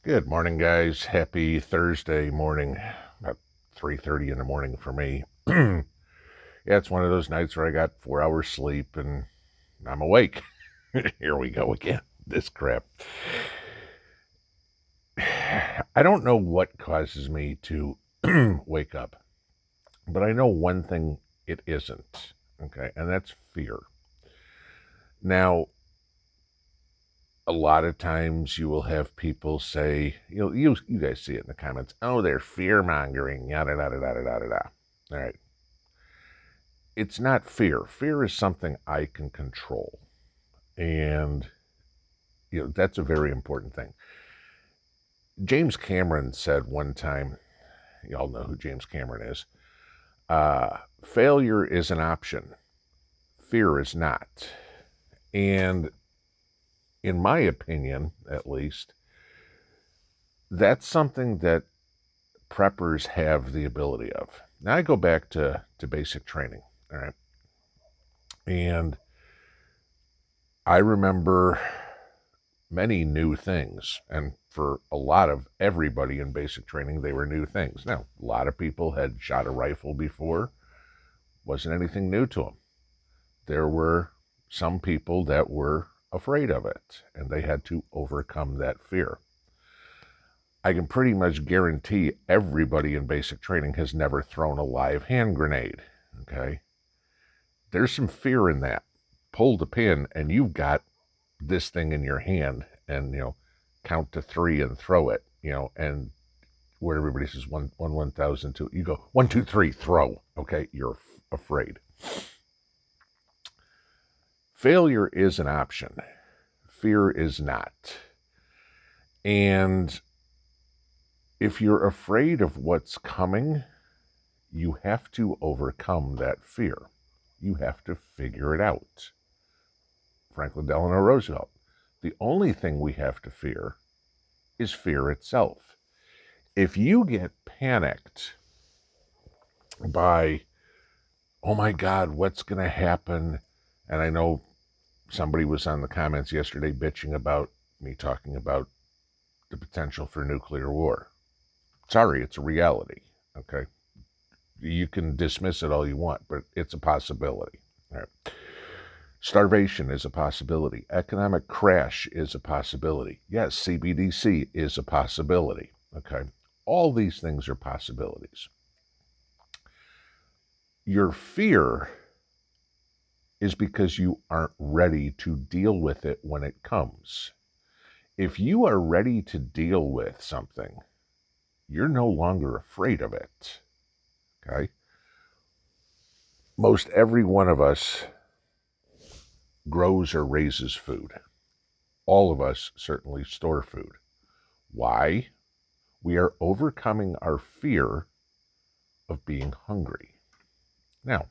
Good morning, guys. Happy Thursday morning. About 3:30 in the morning for me. Yeah, it's one of those nights where I got 4 hours sleep and I'm awake. Here we go again. This crap. I don't know what causes me to wake up, but I know one thing it isn't. Okay, and that's fear. Now, a lot of times you will have people say, you guys see it in the comments, oh, they're fear mongering, yada, yada, yada, yada, yada. All right. It's not fear. Fear is something I can control. And, that's a very important thing. James Cameron said one time, y'all know who James Cameron is, failure is an option. Fear is not. And in my opinion, at least, that's something that preppers have the ability of. Now I go back to basic training, all right? And I remember many new things, and for a lot of everybody in basic training, they were new things. Now, a lot of people had shot a rifle before, wasn't anything new to them. There were some people that were afraid of it, and they had to overcome that fear. I can pretty much guarantee everybody in basic training has never thrown a live hand grenade, okay? There's some fear in that. Pull the pin, and you've got this thing in your hand, and, count to 3 and throw it, and where everybody says 1,000, 2, you go 1, 2, 3, throw, okay? You're afraid. Failure is an option. Fear is not. And if you're afraid of what's coming, you have to overcome that fear. You have to figure it out. Franklin Delano Roosevelt. The only thing we have to fear is fear itself. If you get panicked by, oh my God, what's going to happen? And I know somebody was on the comments yesterday bitching about me talking about the potential for nuclear war. Sorry, it's a reality, okay? You can dismiss it all you want, but it's a possibility. All right. Starvation is a possibility. Economic crash is a possibility. Yes, CBDC is a possibility, okay? All these things are possibilities. Your fear is because you aren't ready to deal with it when it comes. If you are ready to deal with something, you're no longer afraid of it, okay? Most every one of us grows or raises food. All of us certainly store food. Why? We are overcoming our fear of being hungry. Now,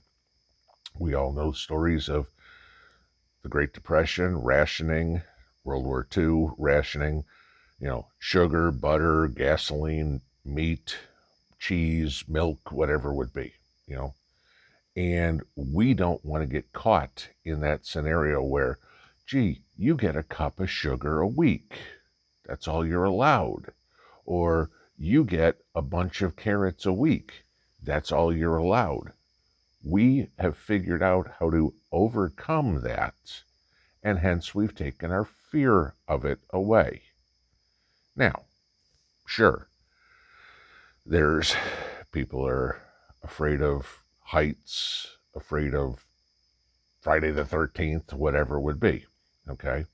we all know stories of the Great Depression, rationing, World War II, rationing, sugar, butter, gasoline, meat, cheese, milk, whatever it would be, And we don't want to get caught in that scenario where, gee, you get a cup of sugar a week. That's all you're allowed. Or you get a bunch of carrots a week. That's all you're allowed. We have figured out how to overcome that, and hence we've taken our fear of it away. Now, sure, there's people are afraid of heights, afraid of Friday the 13th, whatever it would be, okay?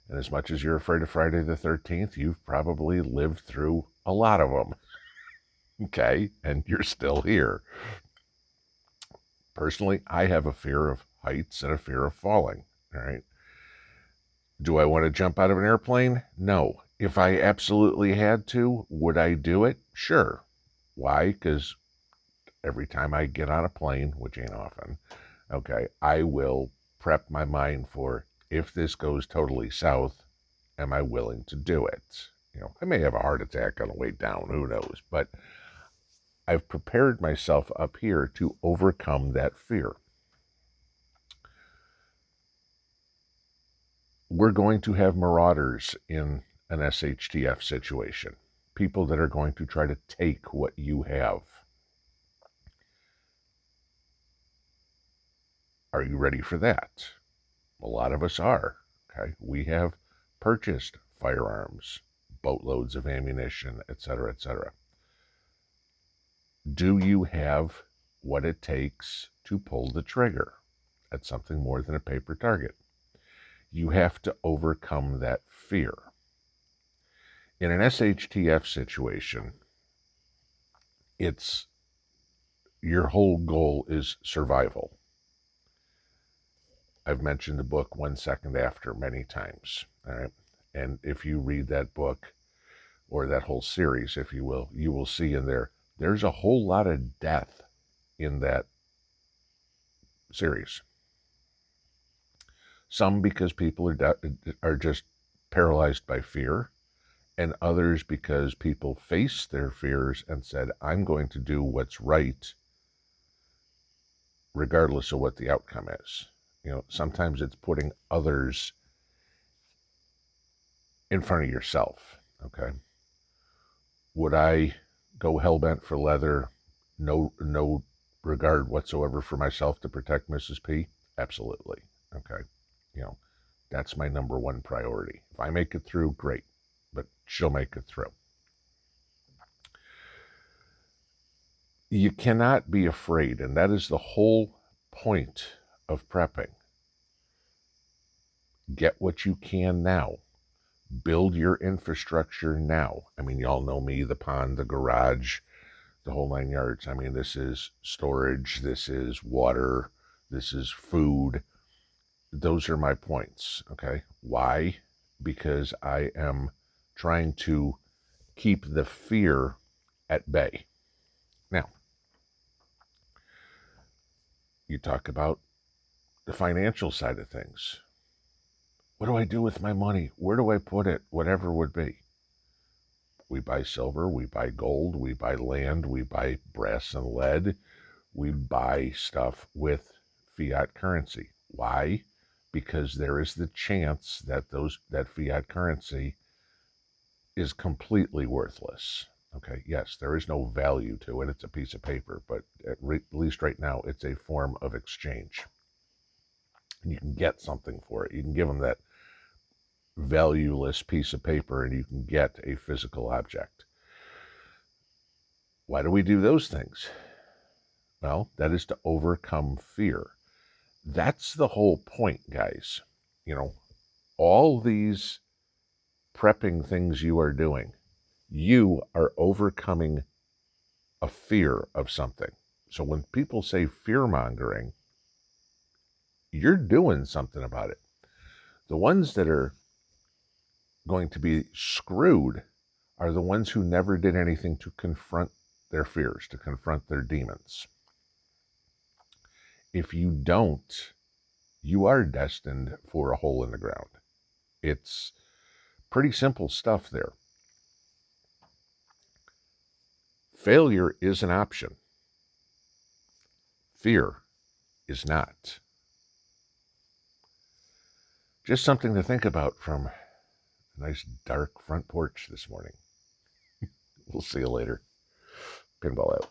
And as much as you're afraid of Friday the 13th, you've probably lived through a lot of them, okay? And you're still here. Personally, I have a fear of heights and a fear of falling, all right? Do I want to jump out of an airplane? No. If I absolutely had to, would I do it? Sure. Why? Because every time I get on a plane, which ain't often, okay, I will prep my mind for, if this goes totally south, am I willing to do it? I may have a heart attack on the way down, who knows? But I've prepared myself up here to overcome that fear. We're going to have marauders in an SHTF situation. People that are going to try to take what you have. Are you ready for that? A lot of us are. Okay, we have purchased firearms, boatloads of ammunition, etc., etc. Do you have what it takes to pull the trigger at something more than a paper target? You have to overcome that fear. In an SHTF situation, it's your whole goal is survival. I've mentioned the book 1 Second After many times. All right. And if you read that book, or that whole series, if you will see in there's a whole lot of death in that series. Some because people are just paralyzed by fear, and others because people faced their fears and said, I'm going to do what's right regardless of what the outcome is. You know, sometimes it's putting others in front of yourself, okay? Would I go hell-bent for leather, no regard whatsoever for myself to protect Mrs. P? Absolutely, okay? You know, that's my number one priority. If I make it through, great, but she'll make it through. You cannot be afraid, and that is the whole point of prepping. Get what you can now. Build your infrastructure now. I mean, y'all know me, the pond, the garage, the whole 9 yards. I mean, this is storage, this is water, this is food. Those are my points, okay? Why? Because I am trying to keep the fear at bay. Now, you talk about the financial side of things. What do I do with my money? Where do I put it? Whatever would be. We buy silver, we buy gold, we buy land, we buy brass and lead. We buy stuff with fiat currency. Why? Because there is the chance that that fiat currency is completely worthless. Okay, yes, there is no value to it. It's a piece of paper, but at least right now, it's a form of exchange. And you can get something for it. You can give them that valueless piece of paper and you can get a physical object. Why do we do those things? Well, that is to overcome fear. That's the whole point, guys. You know, all these prepping things you are doing, you are overcoming a fear of something. So when people say fear-mongering, you're doing something about it. The ones that are going to be screwed are the ones who never did anything to confront their fears, to confront their demons. If you don't, you are destined for a hole in the ground. It's pretty simple stuff there. Failure is an option. Fear is not. Just something to think about from a nice dark front porch this morning. We'll see you later. Pinball out.